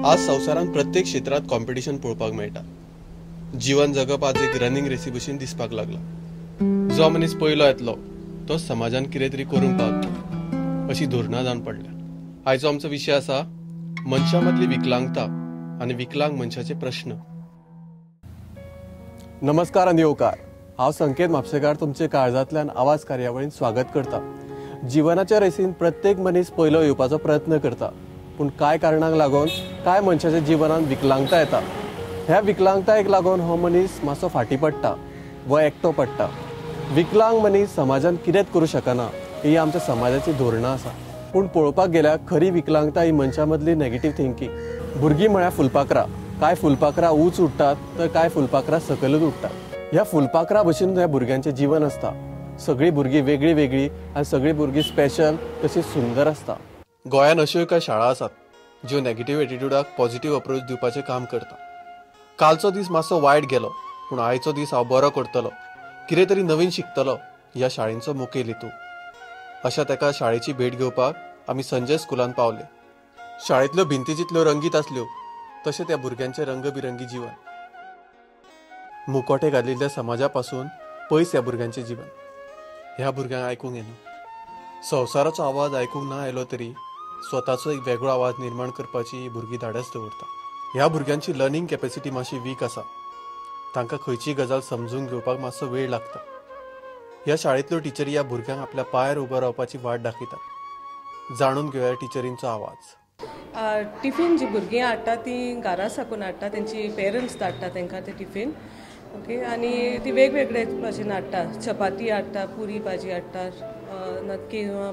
आज संवसारांत प्रत्येक क्षेत्रात कॉम्पिटिशन पळोवपाक मेळटा। जीवन जगप आज एक रनिंग रेसी भशेन दिसपाक लागला। जो मनीस पयलो येतलो तो समाजान कितें तरी करूंक पावतलो अशी धोरणां जावन पडल्या। आयचो आमचो विशय आसा मनशा मदली विकलांगता आनी विकलांग मनशाचे प्रश्न। नमस्कार आनी येवकार। हांव संकेत म्हापशेकार तुमचे काळजांतल्यान आवाज कार्यावळींत स्वागत करता। जीवनाच्या रेसीन प्रत्येक मनीस पयलो येवपाचो प्रयत्न करता, पूण कांय कारणांक लागून कांय मनशाच्या जिवनांत विकलांगता येता। ह्या विकलांगतायेक लागून हो मनीस मातसो फाटी पडटा वा एकटो पडटा। विकलांग मनीस समाजान कितेंच करूं शकना ही आमच्या समाजाची धोरणां आसा। पूण पळोवपाक गेल्यार खरी विकलांगता ही मनशा मदली नेगेटिव्ह थिंकींग। भुरगीं म्हळ्यार फुलपाखरां, कांय फुलपाखरां उंच उडटात तर कांय फुलपाखरां सकयलूच उडटात। ह्या फुलपाखरां भशेन ह्या भुरग्यांचें जीवन आसता। सगळीं भुरगीं वेगळी वेगळी आनी सगळीं भुरगीं स्पेशल तशीच सुंदर आसता। गोंयान अश्यो कांय शाळा आसात ज्यो नेगेटिव्ह एटिट्यूडाक पॉझिटिव्ह अप्रोच दिवपाचें काम करता। कालचो दीस मातसो वायट गेलो, पूण आयचो दीस हांव बरो करतलो, कितें तरी नवीन शिकतलो ह्या शाळेंचो मुखेल हेतू। अशा तेका शाळेची भेट घेवपाक आमी संजय स्कुलान पावले। शाळेंतल्यो भिंती जितल्यो रंगीत आसल्यो तशें त्या भुरग्यांचें रंगबिरंगी जीवन। मुकोटे घालिल्ल्या समाजा पासून पयस ह्या भुरग्यांचें जीवन। ह्या भुरग्यांक आयकूंक येना, संवसाराचो आवाज आयकूंक ना आयलो तरी स्वताचो एक वेगळो आवाज निर्माण करपाची भुरगीं धाडस दवरता। ह्या भुरग्यांची लर्निंग कॅपॅसिटी मातशी वीक आसा। तांकां खंयची गजाल समजून घेवपाक मातसो वेळ लागता। ह्या शाळेंतल्यो टिचरी ह्या भुरग्यांक आपल्या पांयार उबो रावपाची वाट दाखयतात। जाणून घेवया टिचरींचो आवाज। टिफीन जी भुरगीं हाडटा ती घरा साकून हाडटा, तेंची पेरंट्स धाडटा तांकां ते टिफीन। ओके, आनी ती वेगवेगळे भाशेन हाडटा। चपाती हाडटा, पुरी भाजी हाडटा,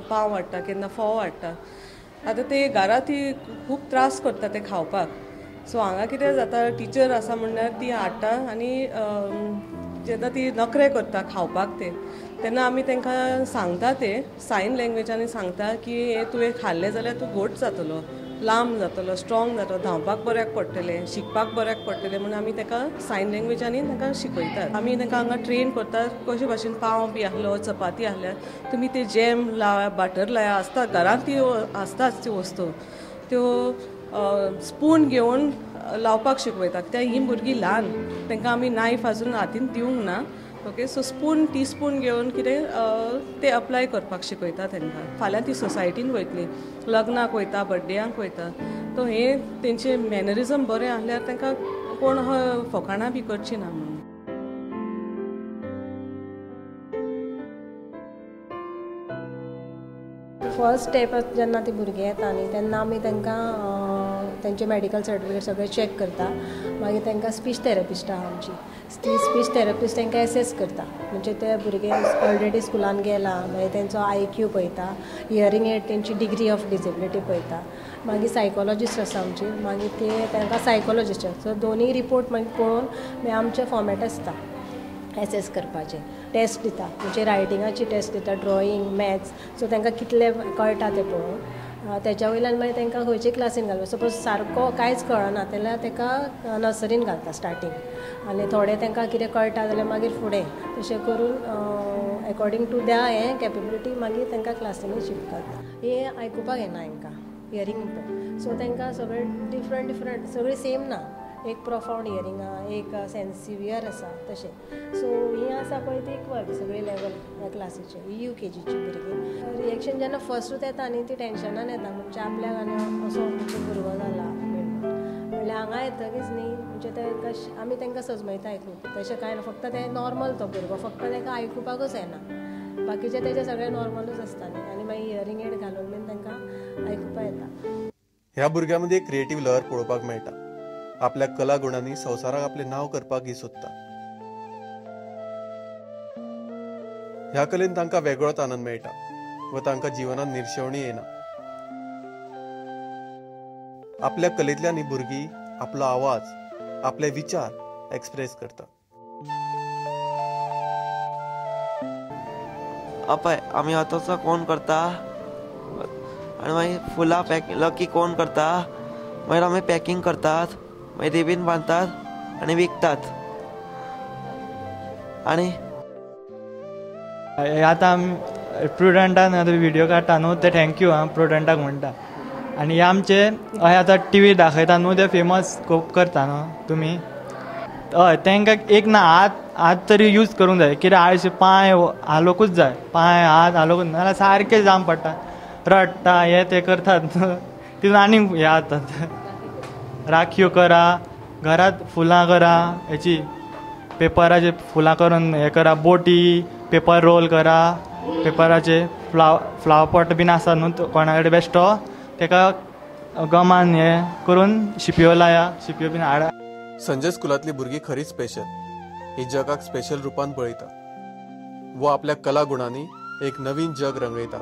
पाव हाडटा, केन्ना फोव हाडटा। आतां ते घरा ती खूब त्रास करता ते खावपाक। सो हांगा कितें जाता, टिचर आसा म्हणल्यार ती हाडटा आनी जेन्ना ती नखरे करता खावपाक तेन्ना आमी तांकां सांगता ते सायन लँग्वेजांनी सांगता की हे तुवें खाल्लें जाल्यार तूं घोट जातलो, लांब जातलो, स्ट्रॉंग जातलो, धांवपाक बऱ्याक पडटलें, शिकपाक बऱ्याक पडटलें म्हणून आमी ताका सायन लँग्वेजांनी तांकां शिकयतात। आमी तांकां हांगा ट्रेन करतात कशे भाशेन पाव बी आहलो, चपाती आहल्यार तुमी ते जॅम लाया, बटर लाया आसता घरांत, ती आसताच त्यो वस्तू। त्यो स्पून घेवन लावपाक शिकयतात। त्या ही भुरगीं ल्हान, तांकां आमी नायफ आजून हातीन दिवंक ना। ओके, सो स्पून, टीस्पून घेवन कितें ते अप्लाय करपाक शिकयता तांकां। फाल्यां ती सोसायटीन वयतली, लग्नाक वयता, बड्डेयांक वयता, तो हे तेंचे मॅनरिजम बरें आहल्यार तांकां कोण फकाणां बी करची ना म्हणून। फर्स्ट स्टेप जेन्ना ती भुरगीं येता न्ही तेन्ना आमी तांकां तेंचे मेडिकल सर्टिफिकेट सगळें चॅक करता। मागीर तांकां स्पीच थेरपिस्ट आहा आमची, ती स्पीच थेरपिस्ट तांकां एसेस करता। म्हणजे ते भुरगे ऑलरेडी स्कुलान गेला, मागीर तेंचो IQ पळयता, हियरींग एड तेंची डिग्री ऑफ डिसेबिलिटी पळयता। मागीर सायकोलॉजिस्ट आसा आमची, मागीर ते तांकां सायकोलॉजिस्ट, सो दोनूय रिपोर्ट मागीर पळोवन मागीर आमचे फॉर्मेट आसता एसेस करपाचे। टेस्ट दिता, म्हणजे रायटिंगाची टेस्ट दिता, ड्रॉईंग, मॅथ्स, सो तांकां कितले कळटा ते पळोवन तेच्या वयल्यान मागीर तांकां खंयचे क्लासीन घालप। सपोज सारको कांयच कळना जाल्यार ताका नर्सरीन घालता स्टार्टींग, आनी थोडें तांकां कितें कळटा जाल्यार मागीर फुडें तशें करून अकॉर्डिंग टू द्या हें कॅपेबिलिटी मागीर तांकां क्लासीनी शिकतात। हे आयकुपाक येना हांकां, हियरींग इम्पेर्ड, सो तांकां सगळें डिफरंट सगळीं सेम ना। एक प्रोफाउंड हियरींग आहा, एक सेन्सिवियर आसा तशें। सो ही आसा पळय ती इक्वल सगळे लेवल ह्या क्लासीचे। ही UKGची भुरगीं रिएक्शन जेन्ना फस्टूच येता न्ही ती टेन्शनान येता, म्हणजे आपल्याक आनी असो आमचो भुरगो जाला म्हणल्यार हांगा येतकीच न्ही म्हणजे तांकां आमी तांकां सजमयता आयकूंक, तशें कांय ना, फक्त तें नॉर्मल तो भुरगो, फक्त तांकां आयकुपाकूच येना, बाकीचे तेजे सगळें नॉर्मलूच आसता न्ही, आनी मागीर हियरींग एड घालून बीन तांकां आयकुपाक येता। ह्या भुरग्यां मदीं एक क्रिएटीव लहर पळोवपाक मेळटा। आपल्या कला गुणांनी संवसाराक आपले नांव करपाक ही सोदता। ह्या कलेन तांकां वेगळोच आनंद मेळटा व तांकां जिवनांत निर्शेवणी येना। आपल्या कलेंतल्यान ही भुरगीं आपलो आवाज, आपले विचार एक्सप्रेस करतात। आपय आमी आतांचो कोण करता आनी मागीर फुलां पॅकिंग लकी कोण करता, मागीर आमी पॅकिंग करतात, मागीर रिबीन बांदतात आनी विकतात। आनी आतां आमी प्रुडंटान विडियो काडटा न्हू, ते थँक्यू प्रुडंटाक म्हणटा। आनी हे आमचे हय आतां टी व्ही दाखयता न्हू ते फेमस खूब करता न्हू तुमी हय तांकां एक ना हात तरी यूज करूंक जाय कित्याक आळशी पांय हालोवंकूच जाय पांय हात हालोवंकूच नाल्यार सारकें जाम पडटा रडटा हे ते करतात तितून आनी हे जातात राखयो करा घरात फुलां करा हेची पेपराचे फुलां करून हे करा बोटी पेपर रोल करा पेपराचे फ्लावर पॉट बीन आसा न्हू कोणा कडेन बेश्टो ताका गमान हे करून शिपयो लाया शिपयो बीन हाडा संजय स्कुलांतली भुरगीं खरीच स्पेशल ही जगाक स्पेशल रुपान पळयता वो आपल्या कला गुणांनी एक नवीन जग रंगयता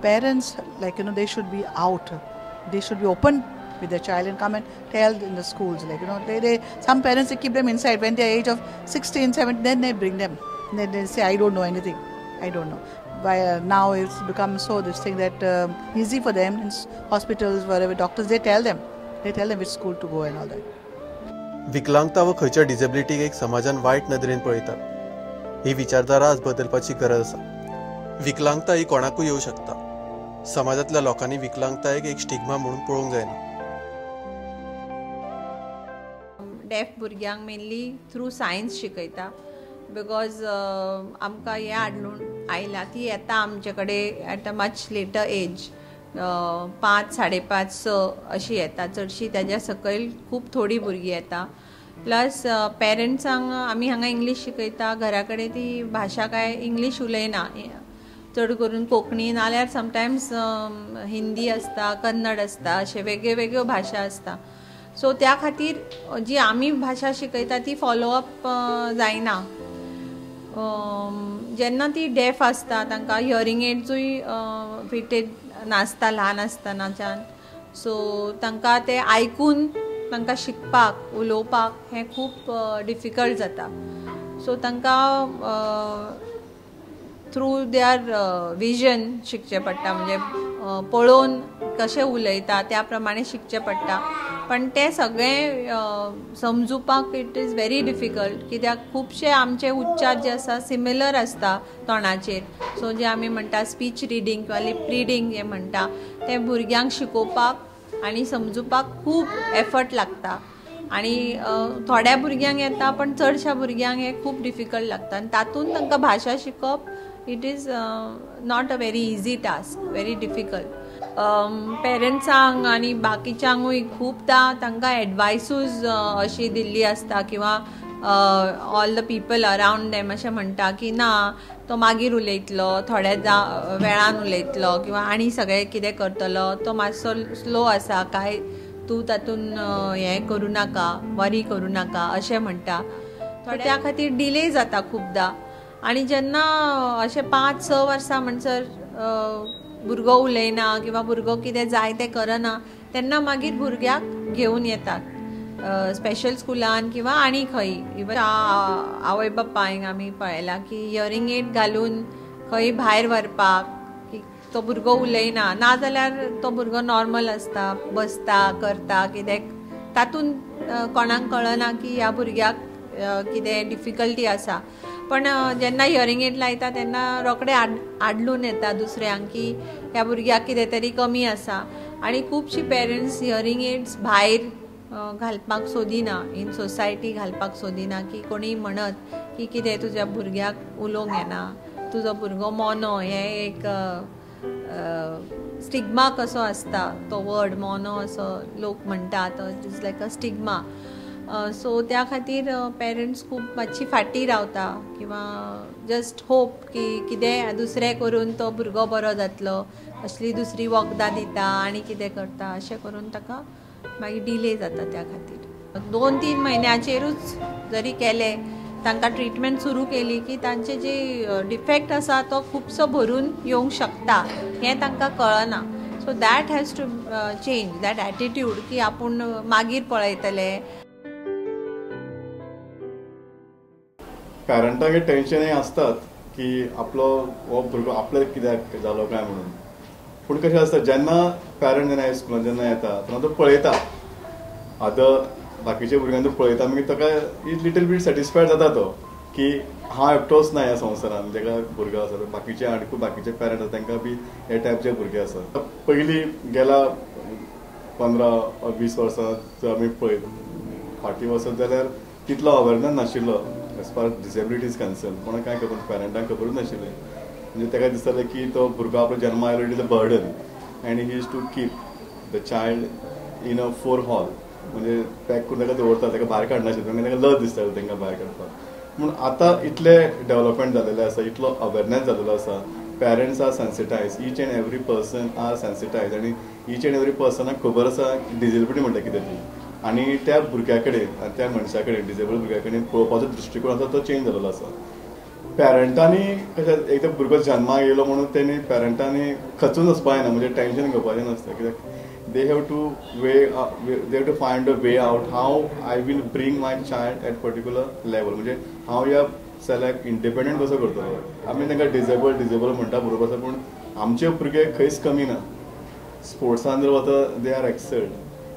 Parents, like they should be out. They should be open with their child and come and tell in the schools. Like they some parents they keep them inside when they are age of 16, 17. Then they bring them. Then they say, I don't know anything. I don't know. Now it's become so this thing that easy for them in hospitals, wherever doctors they tell them which school to go and all that. विकलांगता व खंयच्या डिसेबिलिटीक एक समाजान वायट नदरेन पळयतात ही विचारधारा आज बदलपाची गरज आसा विकलांगता ही कोणाकूय येवं शकता समाजातल्या लोकांनी विकलांगतायेक एक स्टिग्मा म्हणून पळोवंक जायना डेफ भुरग्यांक मेनली थ्रू सायन्स शिकयता बिकॉज आमकां हें हाडून आयला ती येता आमचे कडेन at a much later age 5, 5.5, 6 अशी येता चडशी तेज्या सकयल खूब थोडी भुरगीं येता प्लस पेरंट्सांक आमी हांगा इंग्लीश शिकयता घरा कडेन ती भाशा काय इंग्लीश उलयना चड करून कोंकणी नाल्यार समटायम्स हिंदी आसता कन्नड आसता अशे वेगळ्यो वेगळ्यो भाशा आसता सो त्या खातीर जी आमी भाशा शिकयता ती फॉलोअप जायना जेन्ना ती डेफ आसता तांकां हियरींग एड्सूय फिटेड नासता ल्हान आसतनाच्यान सो तांकां ते आयकून तांकां शिकपाक उलोवपाक हें खूब डिफिकल्ट जाता सो तांकां थ्रू देयर विजन शिकचें पडटा म्हणजे पळोवन कशें उलयता त्या प्रमाणे शिकचें पडटा पण ते सगळें समजुपाक इट इज व्हेरी डिफिकल्ट कित्याक खुबशे आमचे उच्चार जे आसा सिमिलर आसता तोंडाचेर सो जे आमी म्हणटा स्पीच रिडींग किंवा लिप रिडींग हें म्हणटा ते भुरग्यांक शिकोवपाक आनी समजुपाक खूब एफर्ट लागता आनी थोड्या भुरग्यांक येता पण चडशा भुरग्यांक हें खूब डिफिकल्ट लागता आनी तातूंत तांकां भाशा शिकप it is not a very easy task very difficult पेरंट्सांक आनी बाकीच्यांकूय खूबदां तांकां एडवायसूज अशी दिल्ली आसता किंवा all the people around them अशें म्हणटा की ना तो मागीर उलयतलो थोड्या वेळान उलयतलो किंवा आनी सगळें कितें करतलो तो मातसो स्लो आसा काय तूं तातूंत हें करूं नाका वरी करूं नाका अशें म्हणटा त्या खातीर डिले जाता खुबदां आनी जेन्ना अशें 5-6 वर्सां म्हणसर भुरगो उलयना किंवा भुरगो कितें जाय तें करना तेन्ना मागीर भुरग्याक घेवन येतात स्पेशल स्कुलान किंवा आनी खंय इवन आवय बापायक आमी पळयलां की हियरींग एड घालून खंय भायर व्हरपाक तो भुरगो उलयना नाजाल्यार तो भुरगो नॉर्मल आसता बसता करता कितें तातूंत कोणाक कळना की ह्या भुरग्याक कितें डिफिकल्टी आसा पण जेन्ना हियरींग एड लायता तेन्ना रोखडे आडलून येता दुसऱ्यांक की ह्या भुरग्याक कितें तरी कमी आसा आनी खुबशीं पेरंट्स हियरींग एड्स भायर घालपाक सोदिना इन सोसायटी घालपाक सोदिना की कोणीय म्हणत की कितें तुज्या भुरग्याक उलोवंक येना तुजो भुरगो मोनो हें एक स्टिग्मा कसो आसता तो वर्ड मोनो असो लोक म्हणटात it is like a stigma so त्या खातीर पेरंट्स खूब मातशी फाटीं रावता किंवा जस्ट होप की कितें दुसरें करून तो भुरगो बरो जातलो असली दुसरी वखदां दिता आनी कितें करता अशें करून ताका मागीर डिले जाता त्या खातीर 2-3 म्हयन्याचेरूच जरी केलें तांकां ट्रिटमेंट सुरू केली की तांचे जे डिफेक्ट आसा तो खुबसो भरून येवंक शकता हें तांकां कळना so that has to change that attitude की आपूण मागीर पळयतले पेरंटाक टेन्शनय आसतात की आपलो हो भुरगो आपल्याक कित्याक जालो काय म्हणून पूण कशें आसता जेन्ना पेरंट जेन्ना स्कुलान जेन्ना येता तेन्ना तो पळयता आतां बाकीच्या भुरग्यांक तो पळयता मागीर ताका लिटल बीट सॅटिस्फायड जाता तो की हांव एकटोच ना ह्या संवसारान जेका भुरगो आसा बाकीचे आनी बाकीचे पेरंट आसा तांकां बी हे टायपचे भुरगे आसा. पयलीं गेला 15-20 वर्सां जर आमी पळयत फाटीं वचत जाल्यार तितलो अवेरनेस नाशिल्लो एज फार डिसेबिलिटीज कन्सर्न. कोणाक कांय खबर पेरंटांक खबरूच नाशिल्लें. म्हणजे ताका दिसतालें की तो भुरगो आपलो जल्मा आयलो it is a burden and he is to keep the child in a 4 hall. म्हणजे पॅक करून ताका दवरता, ताका भायर काडनाशिल्लें ताका लज दिसतालें तांकां भायर काडपाक. पूण आतां इतलें डेव्हलपमेंट जालेलें आसा, इतलो अवेरनेस जालेलो आसा, parents are sensitize, each and every person are sensitize आनी ईच एंड एवरी पर्सनाक खबर आसा डिसेबिलिटी म्हणटा कितें ती. आनी त्या भुरग्या कडेन आनी त्या मनशा कडेन डिसेबल भुरग्या कडेन पळोवपाचो दृश्टिकोन आसा तो चेंज जालेलो आसा. पेरंटांनी कशें एकदां भुरगो जल्माक येयलो म्हणून तेणी पेरंटांनी खचून वचपाक जायना, म्हणजे टेन्शन घेवपाचें नासता. कित्याक they have to find a way out how I will bring my child at particular level. म्हणजे हांव ह्या चल्याक इंडिपेंडंट कसो करतलो. आमी तांकां डिसेबल म्हणटा बरोबर आसा, पूण आमचे भुरगे खंयच कमी ना. स्पोर्ट्सान जर वता they are excelled,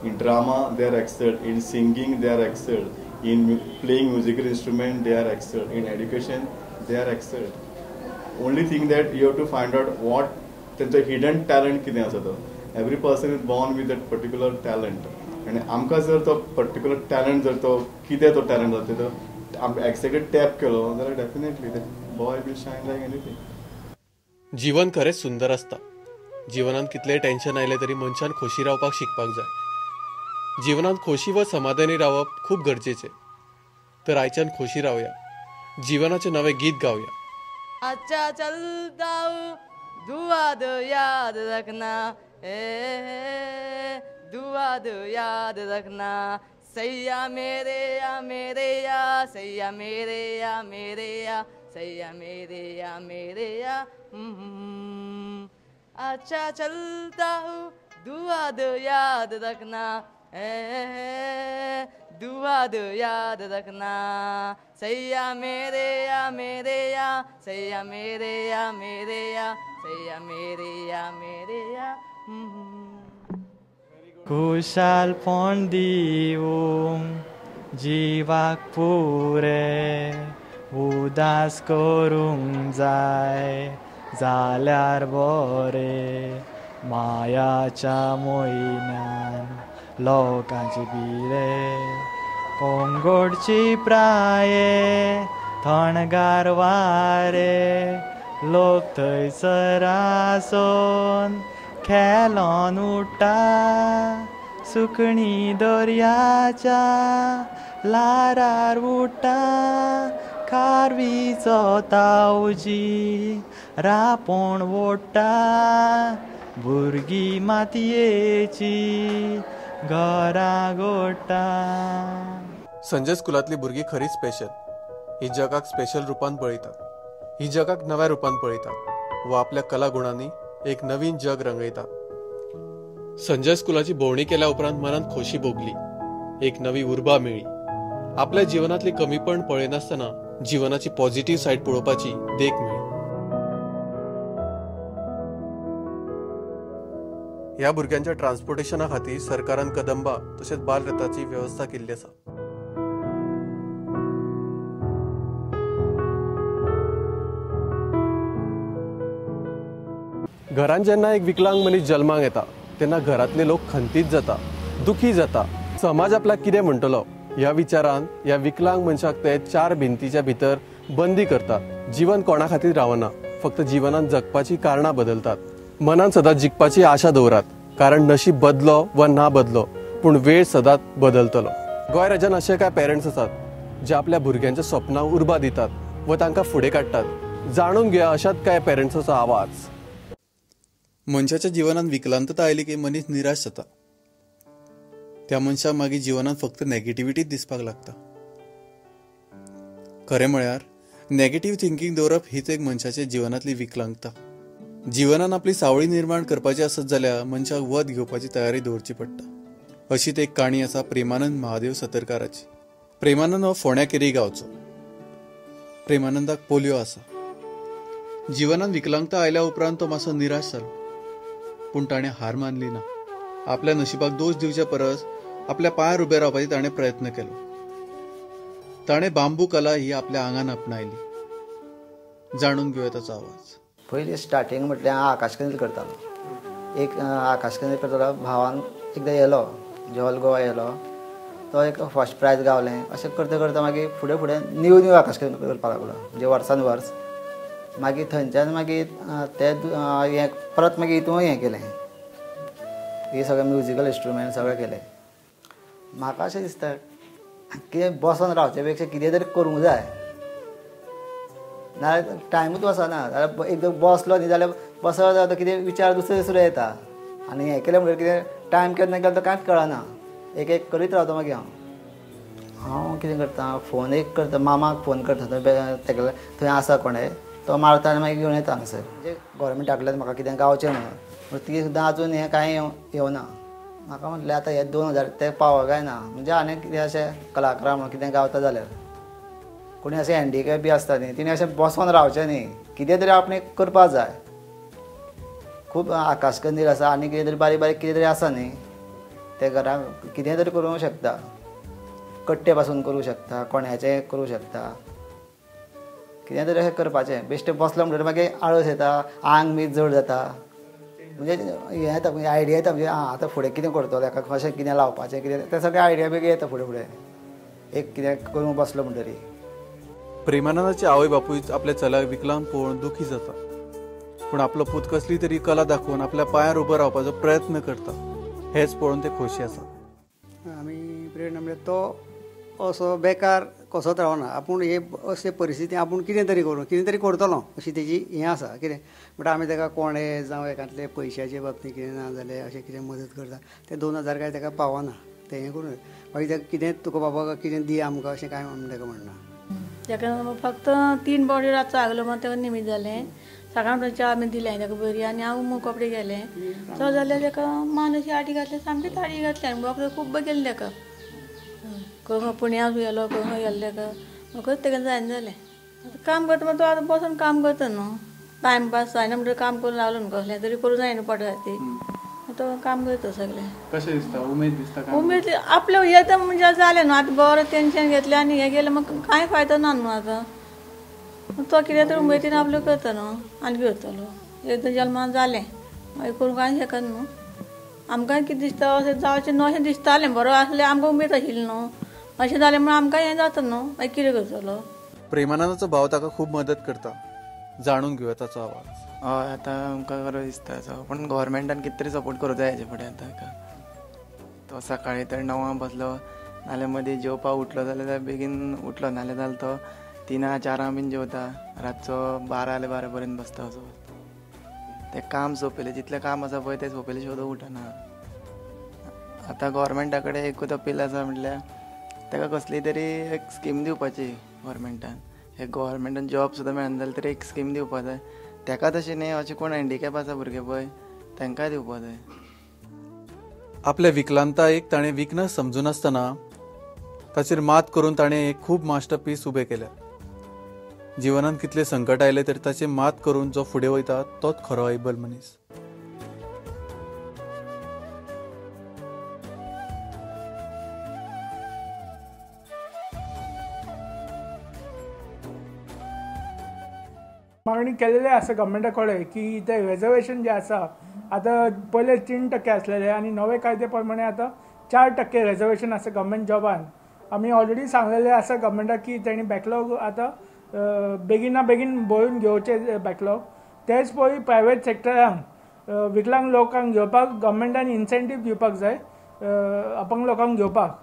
in drama they are excelled, in singing they are excelled, in playing musical instrument they are excelled, in education they are excelled. Only thing that you have to find out what तेंचो hidden talent कितें आसा तो. Every person is born with that particular talent. आनी आमकां जर तो particular talent जर तो कितें तो टॅलंट आसा तो आमकां एक्झॅक्टली टॅप केलो जाल्यार definitely that boy will shine like anything. जीवन खरेंच सुंदर आसता. जिवनांत कितलेंय टेन्शन आयलें तरी मनशान खोशी रावपाक शिकपाक जाय. जिवनांत खोशी व समाधानी रावप खूब गरजेचें. तर आयच्यान खोशी रावया, जिवनाचें नवें गीत गावया. अच्छा चलता हूँ दुआ दो याद रखना, दुआ दो याद रखना, सैया मेरे या मेरे या, सैया मेरे या मेरे या, सैया मेरे या मेरे या. अच्छा चलता हूँ दुआ दो याद रखना, दुआ दो याद रखना, सैया मेरे या मेरे या, सैया मेरे या मेरे या, सैया मेरे या मेरे या. खुशालपण दिवूंक जिवाक पुरे उदास करूंक जाय जाल्यार बरे. मायाच्या मोहिन्यान लोकांची बिरे कोंगोडची प्राये थंडगार वारे. लोक थंयसर आसोन खेळोन उठ्ठा सुकणी दर्याच्या लारार उठ्ठा. खारवीचो तावजी रापोण ओडटा, भुरगीं मातयेची घरां घोडटा. संजय स्कुलांतली भुरगीं खरीच स्पेशल. ही जगाक स्पेशल रुपान पळयतात, ही जगाक नव्या रुपान पळयतात व आपल्या कला गुणांनी एक नवीन जग रंगयतात. संजय स्कुलाची भोंवडी केल्या उपरांत मनांत खोशी भोगली, एक नवी उर्बा मेळ्ळी. आपल्या जिवनातली कमीपण पळयनासतना जिवनाची पॉझिटिव्ह सायड पळोवपाची देख मेळ्ळी. ह्या भुरग्यांच्या ट्रान्सपोर्टेशना खातीर सरकारान कदंबा तशेंच बाल रथाची वेवस्था केल्ली आसा. घरान जेन्ना एक विकलांग मनीस जल्माक येता तेन्ना घरातले लोक खंतीत जाता, दुखी जाता. समाज आपल्याक कितें म्हणटलो ह्या विचारान ह्या विकलांग मनशाक ते 4 भिंतीच्या भितर बंदी करतात. जीवन कोणा खातीर रावना, फक्त जिवनांत जगपाची कारणां बदलतात. मनान सदांच जिखपाची आशा दवरात, कारण नशीब बदलो वा ना बदलो पूण वेळ सदांच बदलतलो. गोंय राज्यान अशे कांय पेरंट्स आसात जे आपल्या भुरग्यांच्या स्वप्नांक उर्बा दितात व तांकां फुडें काडटात. जाणून घेया अशाच कांय पेरंट्साचो आवाज. मनशाच्या जिवनांत विकलांगता आयली की मनीस निराश जाता. त्या मनशाक मागीर जिवनांत फक्त नेगेटिव्हिटीच दिसपाक लागता. खरें म्हळ्यार नेगेटिव्ह थिंकींग दवरप हीच एक मनशाच्या जिवनांतली विकलांगता. जिवनान आपली सावळी निर्माण करपाची आसत जाल्यार मनशाक वध घेवपाची तयारी दवरची पडटा. अशीच एक काणी आसा प्रेमानंद महादेव सतरकाराची. प्रेमानंद हो फोंड्या केरी गांवचो. प्रेमानंदाक पोलिओ आसा. जिवनांत विकलांगता आयल्या उपरांत तो मातसो निराश जालो, पूण ताणें हार मानली ना. आपल्या नशिबाक दोश दिवचे परस आपल्या पांयार उबें रावपाची ताणें प्रयत्न केलो. ताणे बांबू कला ही आपल्या आंगान आपणायली. जाणून घेऊया ताचो आवाज. पयलीं स्टार्टींग म्हटल्यार हांव आकाश कंदील करतालो. एक आकाश कंदील करतालो. भावान एकदां येयलो, म्हणजे ऑल गोवा येयलो. तो एक फर्स्ट प्रायज गावलें. अशें करता करता मागीर फुडें फुडें न्यू आकाश कंदील करपाक लागलो, म्हणजे वर्सान वर्स. मागीर थंयच्यान मागीर हें परत मागीर हितून हें केलें, हे सगळें म्युजिकल इंस्ट्रुमेंट सगळें केलें. म्हाका अशें दिसता कितें बसून रावचे पेक्षा कितें तरी करूंक जाय. नाल्यार टायमूच वचना. जाल्यार एकदम बसलो न्ही जाल्यार बसत जाता कितें विचार दुसरे दुसरे येता. आनी हें केलें म्हणल्यार कितें टायम केन्ना गेलो तो कांयच कळना. एक एक करीत रावता मागीर हांव कितें करता, फोन एक करता, मामाक फोन करता. तेका थंय आसा कोणें तो मारता आनी मागीर घेवन येता हांगासर. म्हणजे गव्हर्मेंटाकडल्यान म्हाका कितें गावचें म्हणून ती सुद्दां आजून हें कांय येवना. म्हाका म्हटलें आतां हे 2000 ते पावो काय ना. म्हणजे आनी कितें अशें कलाकारा म्हणून कितें गावता जाल्यार कोणी अशें हँडिकॅप बी आसता न्ही तिणें अशें बसोन रावचें न्ही. कितें तरी आपणें करपाक जाय. खूब आकाश कंदील आसा आनी कितें तरी बारीक बारीक कितें तरी आसा न्ही ते घराक कितें तरी करूंक शकता. कट्टे पासून करूं शकता, कोण्याचें करूं शकता. कितें तरी अशें करपाचें. बेश्टें बसलो म्हणटकीर मागीर आळस येता, आंग बी जड जाता. म्हणजे हें येता आयडिया येता. म्हणजे आतां फुडें कितें करतलो, एका कशें कितें लावपाचें कितें तें सगळें आयडिया बी येता फुडें फुडें एक कितें करूंक बसलो म्हणटरी. प्रेमानंदाचे आवय बापूयच आपल्या चल्याक विकलांग पळोवन दुखी जाता. पूण आपलो पूत कसली तरी कला दाखोवन आपल्या पांयार उबो रावपाचो प्रयत्न करता. हेच पळोवन ते खोशी आसा. आमी प्रेरणा म्हणल्यार तो असो बेकार कसोच रावना. आपूण हे अशे परिस्थितींत आपूण कितें तरी करूं, कितें तरी करतलो अशी तेजी हें आसा. कितें म्हणटा आमी ताका कोणे जावं एकांतले पयशाचे बाबतींत कितें ना जाल्यार अशें कितें मदत करता ते 2000 काय ताका पावना. तें हें करून मागीर ताका कितें तुका बाबा कितें दी आमकां अशें कांय म्हणून ताका म्हणना. ताका फक्त 3 बॉडी रातचो लागलो मग ताका निमीत जालें. सकाळ च्या बी दिलें ताका बरी आनी हांव कपडे गेले. चड जाल्यार ताका मानशी आटी घातले, सामकी ताळी घातली आनी डॉक्टर खूब गेले ताका. खंय पुण्याक गेलो, खंय गेल्ले ताका म्हाकाच ताका जायना जालें. काम करता तो आतां बसून काम करता न्हू. टायमपास जायना म्हणटकीर काम करून लागलो न्हू कसलें तरी करूं जाय न्हू पोटा खातीर. तो काम करता सगळें. कशें दिसता, उमेद दिसता? उमेद आपलें येता म्हणजे जालें न्हू. आतां बरें टेन्शन घेतलें आनी हें गेलें म्हाका कांय फायदो ना न्हू. आतां तो कितें तरी उमेदीन आपलें करता न्हू आनी करतलो. एकदां जल्मान जालें मागीर करूंक कांय शकना न्हू. आमकांय कितें दिसता अशें जावचें न्हू अशें दिसतालें. बरो आसलें आमकां उमेद आशिल्ली न्हू. अशें जालें म्हणून आमकां हें जाता न्हू. मागीर कितें करतलो. प्रेमानंदाचो भाव ताका खूब मदत करता. जाणून घेवया ताचो आवाज. हय आतां आमकां बरो दिसता. पूण गव्हर्मेंटान कितें तरी सपोर्ट करूं जाय हेजे फुडें. आतां तो सकाळीं तर 9 बसलो नाल्यार मदीं जेवपाक उठलो जाल्यार बेगीन उठलो नाल्यार तो 3-4 बीन जेवता. रातचो 12 जाल्यार 12 पर्यंत बसता असो. तें काम सोंपयलें जितलें काम आसा पळय तें सोंपयलें शिवाय तो उठना. आतां गव्हर्मेंटा कडेन एकूच अपील आसा म्हटल्यार ताका कसली तरी एक स्कीम दिवपाची गव्हर्मेंटान. हे गव्हर्मेंटान जॉब सुद्दां मेळना जाल्यार तरी एक स्कीम दिवपाक जाय. ताका तशें न्ही अशें कोण हँडिकॅप आसा भुरगे पळय तांकांय दिवपाक जाय. आपल्या विकलांगतायेक ताणें विकनस समजून आसतना ताचेर मात करून ताणें एक खूब मास्टरपीस उबें केल्या. जिवनांत कितले संकट आयले तरी ताचेर मात करून जो फुडें वयता तोच खरो ऐबल मनीस. मागणी केलेले आसा गव्हर्मेंटा कडेन की ते रिजर्वेशन जे आसा आतां पयले 3% आसलेले आनी नवे कायदे प्रमाणे आतां 4% रिजर्वेशन आसा गव्हर्मेंट जॉबान. आमी ऑलरेडी सांगलेले आसा गव्हर्मेंटाक की तेणी बॅकलॉग आतां बेगिना बेगीन भरून घेवचे बॅकलॉग. तेच पळय प्रायवेट सॅक्टरांक विकलांग लोकांक घेवपाक गव्हर्मेंटान इन्सेंटीव दिवपाक जाय अपंग लोकांक घेवपाक.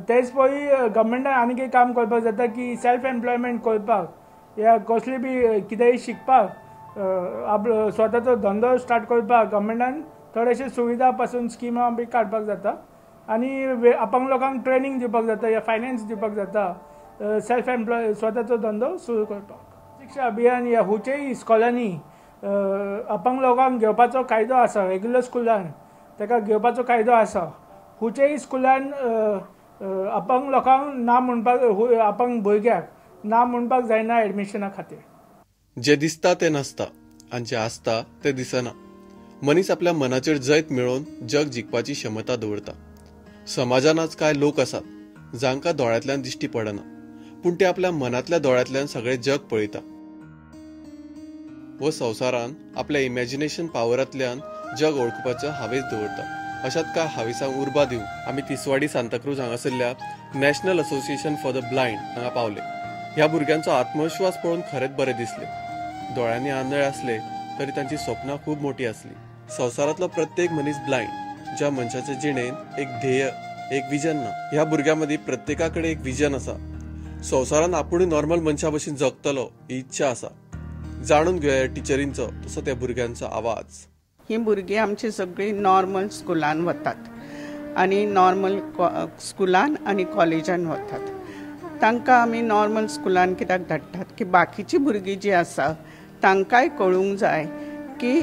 तेच पळय गव्हर्मेंटान आनी कितें काम करपाक जाता की सेल्फ एम्प्लॉयमेंट करपाक या कसली बी कितेंय शिकपाक आपलो स्वताचो धंदो स्टार्ट करपाक गव्हर्मेंटान थोडेशे सुविधा पासून स्किमा बी काडपाक जाता. आनी अपंग लोकांक ट्रेनींग दिवपाक जाता या फायनान्स दिवपाक जाता सेल्फ एम्प्लॉय स्वताचो धंदो सुरू करपाक. शिक्षा अभियान या हुचेय इस्कॉलांनी अपंग लोकांक घेवपाचो कायदो आसा. रेग्युलर स्कुलान ताका घेवपाचो कायदो आसा. हुचेय स्कुलान अपंग लोकांक ना म्हणपाक अपंग भुरग्याक ना म्हणपाक जायना एडमिशना खातीर. जे दिसता ते नासता आनी जे आसता ते दिसना. मनीस आपल्या मनाचेर जैत मेळोवन जग जिखपाची क्षमता दवरता. समाजान आज कांय लोक आसात जांकां दोळ्यांतल्यान दिश्टी पडना पूण ते आपल्या मनातल्या दोळ्यांतल्यान सगळे जग पळयता व संवसारान आपल्या इमॅजिनेशन पावरांतल्यान जग ओळखुपाचो हावेस दवरता. अशात कांय हावेसांक उर्बा दिवंक आमी तिसवाडी सांताक्रूज हांगासरल्या national association for the blind हांगा पावले. ह्या भुरग्यांचो आत्मविश्वास पळोवन खरेंच बरें दिसले. दोळ्यांनी आंधळे असले तरी तांची स्वप्नां खूब मोठी असली. संवसारांतलो प्रत्येक मनीस ब्लायंड. ज्या मनशाच्या जिणेन एक ध्येय, एक विजन ना. ह्या भुरग्यां मदीं प्रत्येका कडेन एक विजन आसा. संवसारान आपुणूय नॉर्मल मनशा भशेन जगतलो ही इच्छा आसा. जाणून घेवया टिचरींचो तसो त्या भुरग्यांचो आवाज. ही भुरगीं आमची सगळीं नॉर्मल स्कुलान वतात आनी नॉर्मल स्कुलान आनी कॉलेजान वतात. तांकां आमी नॉर्मल स्कुलान कित्याक धाडटात की बाकीची भुरगीं जीं आसा तांकांय कळूंक जाय की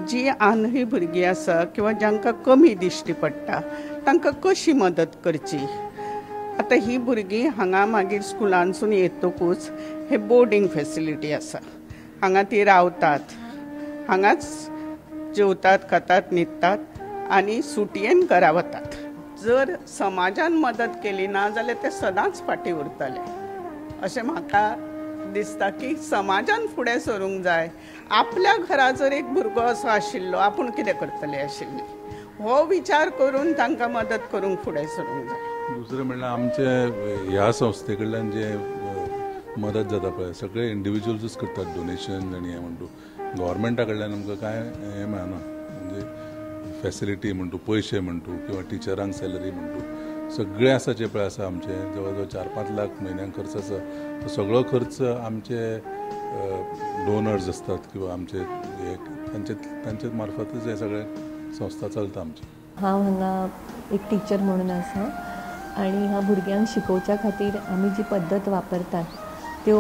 जी आंधळी भुरगीं आसा किंवा जांकां कमी दिश्टी पडटा तांकां कशी मदत करची. आतां ही भुरगीं हांगा मागीर स्कुलानसून येतकूच हे बोर्डिंग फेसिलिटी आसा. हांगा ती रावतात, हांगाच जेवतात, खातात, न्हिदतात आनी सुटयेन घरा वतात. जर समाजान मदत केली ना जाल्यार ते सदांच फाटीं उरतले अशें म्हाका दिसता की समाजान फुडें सरूंक जाय. आपल्या घरा जर एक भुरगो असो आशिल्लो आपूण कितें करतले आशिल्ले हो विचार करून तांकां मदत करूंक फुडें सरूंक जाय. दुसरें म्हणल्यार आमचे ह्या संस्थे कडल्यान जे मदत जाता पळय सगळे इंडिविज्युअल्सूच करतात डोनेशन आनी हें म्हणटू. गव्हर्मेंटा कडल्यान आमकां कांय हें मेळना म्हणजे फॅसिलिटी म्हणटू, पयशे म्हणटू किंवा टिचरांक सॅलरी म्हणटू सगळे आसा जे पळय आसा आमचे जवळ जवळ 4-5 लाख म्हयन्याक खर्च आसा. तो सगळो खर्च आमचे डोनर्स असतात किंवा आमचे तांचे मार्फतच हे सगळे संस्था चलता आमची. हांव हांगा एक टीचर म्हणून आसा आनी ह्या भुरग्यांक शिकोवच्या खातीर आमी जी पद्दत वापरतात त्यो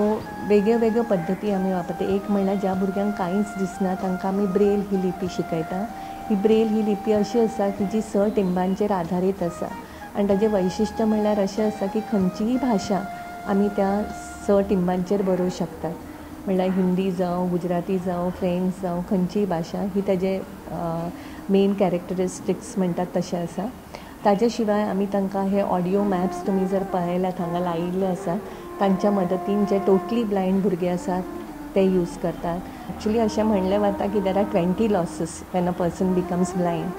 वेगळ्यो वेगळ्यो पद्दती आमी वापरता. एक म्हणल्यार ज्या भुरग्यांक कांयच दिसना तांकां आमी ब्रेल ही लिपी शिकयता. ही ब्रेल ही लिपी अशी आसा की जी 6 टिंबांचेर आधारीत आसा आनी ताचें वैशिश्ट्य म्हणल्यार अशें आसा की खंयचीय भाशा आमी त्या 6 टिंबांचेर बरोवंक शकतात. म्हणल्यार हिंदी जावं, गुजराती जावं, फ्रेंच जावं, खंयचीय भाशा ही ताजे मेन कॅरेक्टरिस्टिक्स म्हणटात तशें आसा. ताजे शिवाय आमी तांकां हे ऑडियो मॅप्स तुमी जर पळयल्यात हांगा लायिल्ले आसात तांच्या मदतीन जे टोटली ब्लायंड भुरगे आसात ते यूज करतात. एक्चुली अशें म्हणलें वता की there are 20 losses when a person becomes blind.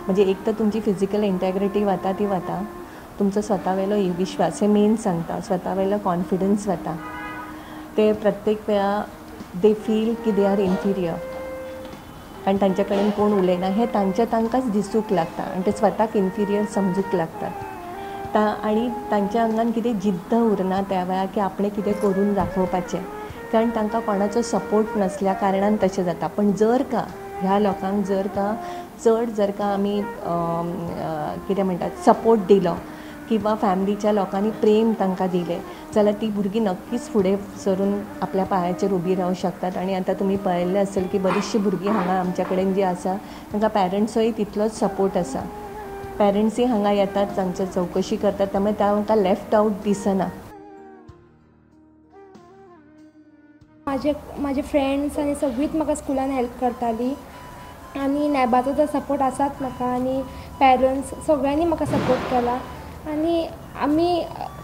म्हणजे एक तर तुमची फिजिकल इंटेग्रिटी वता ती वता, तुमचो स्वता वयलो विश्वास हे मेन सांगता, स्वता वयलो कॉन्फिडन्स वता. ते प्रत्येक वेळा दे फील की दे आर इन्फिरियर आनी तांचे कडेन कोण उलयना हें तांकांच दिसूंक लागता आनी ते स्वताक इन्फिरियर समजूंक लागतात. आनी तांच्या आंगान कितें जिद्द उरना त्या वेळार की आपणें कितें करून दाखोवपाचें, कारण तांकां कोणाचो सपोर्ट नसल्या कारणान तशें जाता. पण जर का ह्या लोकांक जर का आमी कितें म्हणटात सपोर्ट दिलो किंवा फॅमिलीच्या लोकांनी प्रेम तांकां दिलें जाल्यार ती भुरगीं नक्कीच फुडें सरून आपल्या पांयाचेर उबी रावूं शकतात. आनी आतां तुमी पळयल्लें आसतलें की बरीचशीं भुरगीं हांगा आमच्या कडेन जीं आसा तांकां पॅरंट्सोय तितलोच सपोर्ट आसा. पॅरंट्सूय हांगा येतात, तांचे चवकशी करतात, त्यामुळे तांकां लेफ्ट आवट दिसना. माझे फ्रेंड्स आनी सगळींच म्हाका स्कुलान हेल्प करतालीं आनी नॅबाचो जो सपोर्ट आसात म्हाका आनी पॅरंट्स सगळ्यांनी म्हाका सपोर्ट केला आनी आमी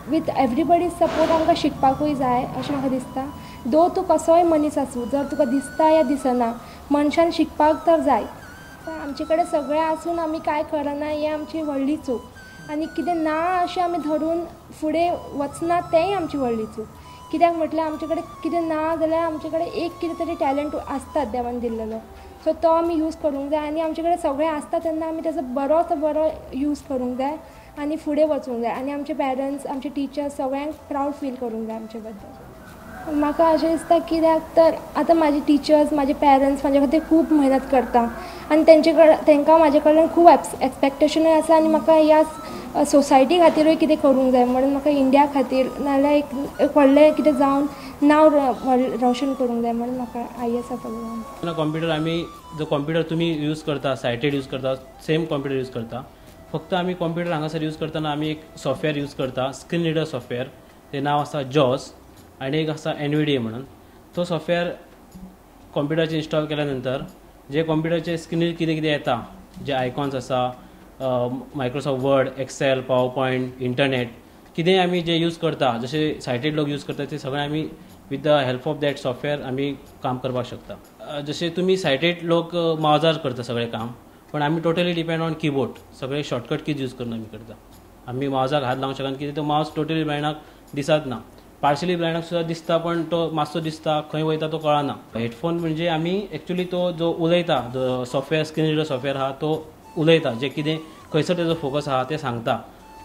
वीथ एवरीबडी सपोर्ट आमकां शिकपाकूय जाय अशें म्हाका दिसता. दो तूं कसोय मनीस आसूं, जर तुका दिसता या दिसना मनशान शिकपाक तर जाय. आमचे कडेन सगळें आसून आमी कांय करना हें आमची व्हडली चूक आनी कितें ना अशें आमी धरून फुडें वचना तेंय आमची व्हडली चूक. कित्याक म्हटल्यार आमचे कडेन कितें ना जाल्यार आमचे कडेन एक कितें तरी टॅलंट आसतात देवान दिल्लेलो, सो तो आमी यूज करूंक जाय आनी आमचे कडेन सगळें आसता तेन्ना आमी तेजो बरो यूज करूंक जाय आनी फुडें वचूंक जाय आनी आमचे पॅरंट्स आमचे टिचर्स सगळ्यांक प्रावड फील करूंक जाय आमचे बद्दल. म्हाका अशें दिसता कित्याक तर आतां म्हाजे टिचर्स म्हाजे पॅरंट्स म्हाजे खातीर खूब मेहनत करता आनी तांकां म्हाजे कडल्यान खूब एक्सपेक्टेशनूय आसा आनी म्हाका ह्या सोसायटी खातीरूय कितें करूंक जाय म्हणून म्हाका इंडिया खातीर नाल्यार एक व्हडलें कितें जावन नांव रोशन करूंक जाय म्हणून म्हाका IAS जातलो. कॉम्प्युटर आमी जो कॉम्प्युटर तुमी यूज करता सायटेड यूज करता सेम कॉम्प्युटर यूज करता. फक्त आमी कॉम्प्युटर हांगासर यूज करतना आमी एक सॉफ्टवेअर यूज करता स्क्रीन रिडर सॉफ्टवेअर. तें नांव आसा JAWS आनी एक आसा NVDA म्हणून. तो सॉफ्टवेअर कॉम्प्युटराचेर इन्स्टॉल केल्या नंतर जे कॉम्प्युटरचे स्क्रीनीर कितें कितें येता जे आयकॉन्स आसा Microsoft Word, excel, PowerPoint, internet कितेंय आमी जे यूज करता जशे सायटेड लोक यूज करता ते सगळें आमी with the help of that software आमी काम करपाक शकता. जशे तुमी सायटेड लोक मावजार करता सगळें काम, पण आमी टोटली डिपेंड ऑन कीबोर्ड, सगळे शॉर्टकट कीज यूज करून आमी करता. आमी मावजाक हात लावंक शकना कित्याक तो मावस टोटली ब्लायंडाक दिसत ना. पार्शली ब्लायंडाक सुद्दां दिसता पण तो मातसो दिसता, खंय वयता तो कळना. हेडफोन म्हणजे आमी एक्चुअली तो जो उलयता, जो सॉफ्टवेअर स्क्रीन रिडर सॉफ्टवेअर आहा तो उलयता, जे कितें खंयसर तेजो फोकस आहा ते सांगता.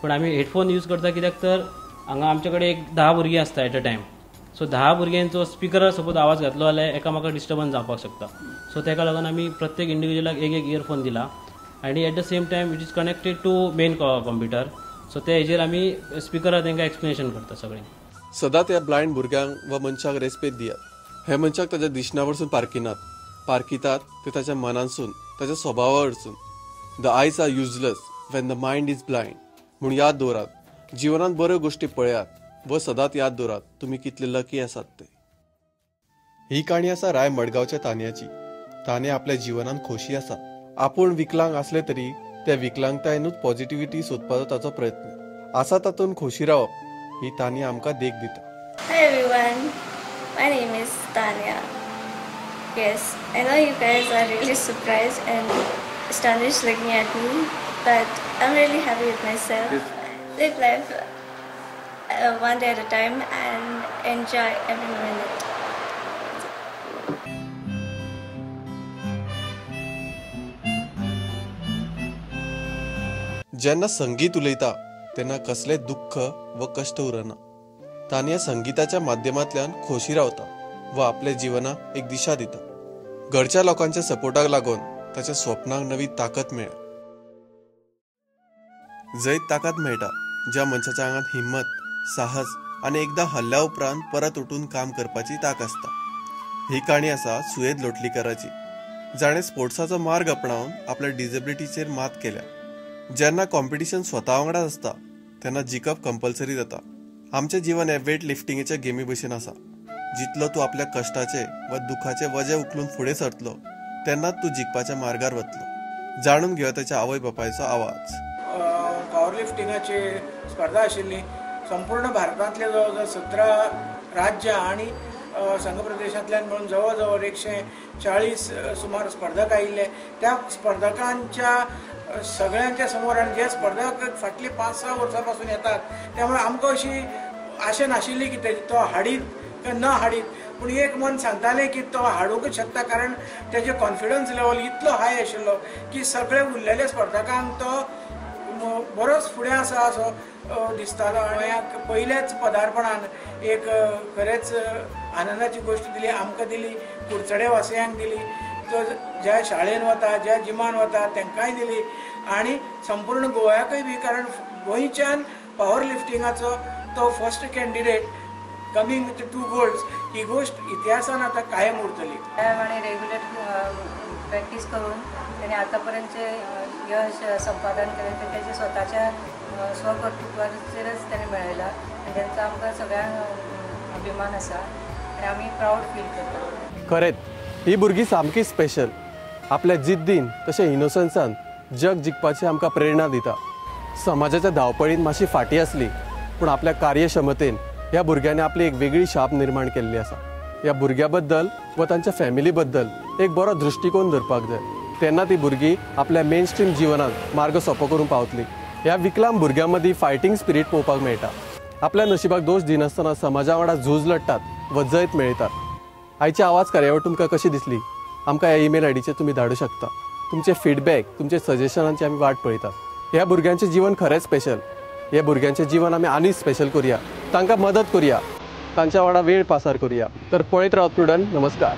पण आमी हेडफोन यूज करता कित्याक तर हांगा आमचे कडेन एक 10 भुरगीं आसता एट अ टायम. सो 10 भुरग्यांचो स्पिकरार सपोज आवाज घातलो जाल्यार एकामेकाक डिस्टर्बन्स जावपाक शकता. सो ताका लागून आमी प्रत्येक इंडिविज्युअलाक एक इयरफोन दिला आनी at the same time it is connected to main computer. So ते हेजेर आमी स्पिकरार तांकां एक्सप्लेनेशन करता सगळें. सदांच ह्या ब्लायंड भुरग्यांक वा मनशाक रेस्पेद दियात. हे मनशाक ताच्या दिसण्या वरसून पारकितात ते ताच्या मनानसून, ताच्या स्वभावा वरसून. The eyes are useless when the mind is blind. म्हूण याद दवरात, जिवनांत बऱ्यो गोश्टी पळयात व सदांच याद दवरात तुमी कितले लकी आसात ते. ही काणी आसा राय मडगांवच्या तान्याची. ताने आपल्या जिवनांत खोशी आसा. आपूण विकलांग असले तरी त्या विकलांगतायेनूच पॉझिटिव्हिटी सोदपाचो ताचो प्रयत्न आसा. तातूंत खोशी रावप ही तानी आमकां देख दिता. Hi everyone, my name is Tanya. Yes, I know you guys are really surprised and astonished looking at me, but I'm really happy with myself. Live life one day at a time and enjoy every minute. जेन्ना संगीत उलयता तेन्ना कसले दुःख व कष्ट उरना. तानी ह्या संगीताच्या माध्यमांतल्यान खोशी रावता व आपल्या जिवनाक एक दिशा दिता. घरच्या लोकांच्या सपोर्टाक लागून ताच्या स्वप्नाक नवी ताकद मेळ्ळ्या. जैत ताकद मेळटा ज्या मनशाच्या आंगांत हिम्मत, साहस आनी एकदां हल्ल्या उपरांत परत उठून काम करपाची ताक आसता. ही काणी आसा सुयेद लोटलीकराची. जाणें स्पोर्ट्साचो मार्ग अपणावन आपल्या डिसेबिलिटीचेर मात केल्या. जेन्ना कॉम्पिटिशन स्वता वांगडाच आसता तेन्ना जिखप कंपल्सरी जाता. आमचें जीवन हे वेट लिफ्टिंगेच्या गेमी भशेन आसा. जितलो तूं आपल्या कश्टाचे वा दुखाचे वजे उखलून फुडें सरतलो तेन्नाच तूं जिखपाच्या मार्गार वतलो. जाणून घेवया ताच्या आवय बापायचो आवाज. पावर लिफ्टिंगाची स्पर्धा आशिल्ली. संपूर्ण भारतांतले जवळ 17 राज्य आणि संघ प्रदेशांतल्यान म्हणून जवळ जवळ 140 सुमार स्पर्धक आयिल्ले. त्या स्पर्धकांच्या सगळ्यांच्या समोर आनी जे स्पर्धक फाटली 5-6 वर्सां पासून येतात त्यामुळे आमकां अशी आशा नाशिल्ली की तो हाडीत काय न हाडीत, पूण एक मन सांगतालें की तो हाडूंकच शकता, कारण तेजे कॉन्फिडन्स लेवल इतलो हाय आशिल्लो की सगळे उरलेल्या स्पर्धकांक तो बरोच फुडें आसा असो दिसतालो. आनी पयल्याच पदार्पणान एक खरेंच आनंदाची गोश्ट दिली आमकां दिली, कुडचडे वासियांक दिली, तो ज्या शाळेन वता ज्या जिमान वता तांकांय दिली आणि संपूर्ण गोंयाकय बी, कारण गोंयच्यान पावर लिफ्टिंगाचो तो first candidate coming with 2 golds ही गोष्ट इतिहासान आता कायम उरतली. आणि रेग्युलर प्रॅक्टिस करून त्याने आतापर्यंतचे यश संपादन केले ते त्याच्या स्वतःच्या स्वकर्तृत्वाचेरच त्याने मेळयला आणि त्यांचा आमकां सगळ्यांक अभिमान आसा आणि आम्ही प्राऊड फील करता. खरेंच ही भुरगीं सामकी स्पेशल. आपल्या जिद्दीन तशें इनोसन्सान जग जिखपाची आमकां प्रेरणा दिता. समाजाच्या धांवपळीन मातशी फाटी आसली पूण आपल्या कार्यक्षमतेन ह्या भुरग्यांनी आपली एक वेगळी छाप निर्माण केल्ली आसा. ह्या भुरग्या बद्दल व तांच्या फॅमिली बद्दल एक बरो दृश्टिकोन धरपाक जाय. तेन्ना ती भुरगीं आपल्या मेन स्ट्रीम जिवनांत मार्ग सोंपो करून पावतली. ह्या विकलांग भुरग्यां मदीं फायटींग स्पिरीट पळोवपाक मेळटा. आपल्या नशिबाक दोश दिनासतना समाजा वांगडा झूज लडटात व जैत मेळयतात. आयची आवाज कार्यावळ तुमकां कशी दिसली आमकां ह्या ईमेल आयडीचेर तुमी धाडूं शकता. तुमचे फीडबॅक, तुमचे सजेशनांची आमी वाट पळयतात. ह्या भुरग्यांचें जीवन खरेंच स्पेशल. हे भुरग्यांचें जीवन आमी आनीक स्पेशल करुया, तांकां मदत करुया, तांच्या वांगडा वेळ पासार करुया. तर पळयत रावत प्रुडंट. नमस्कार.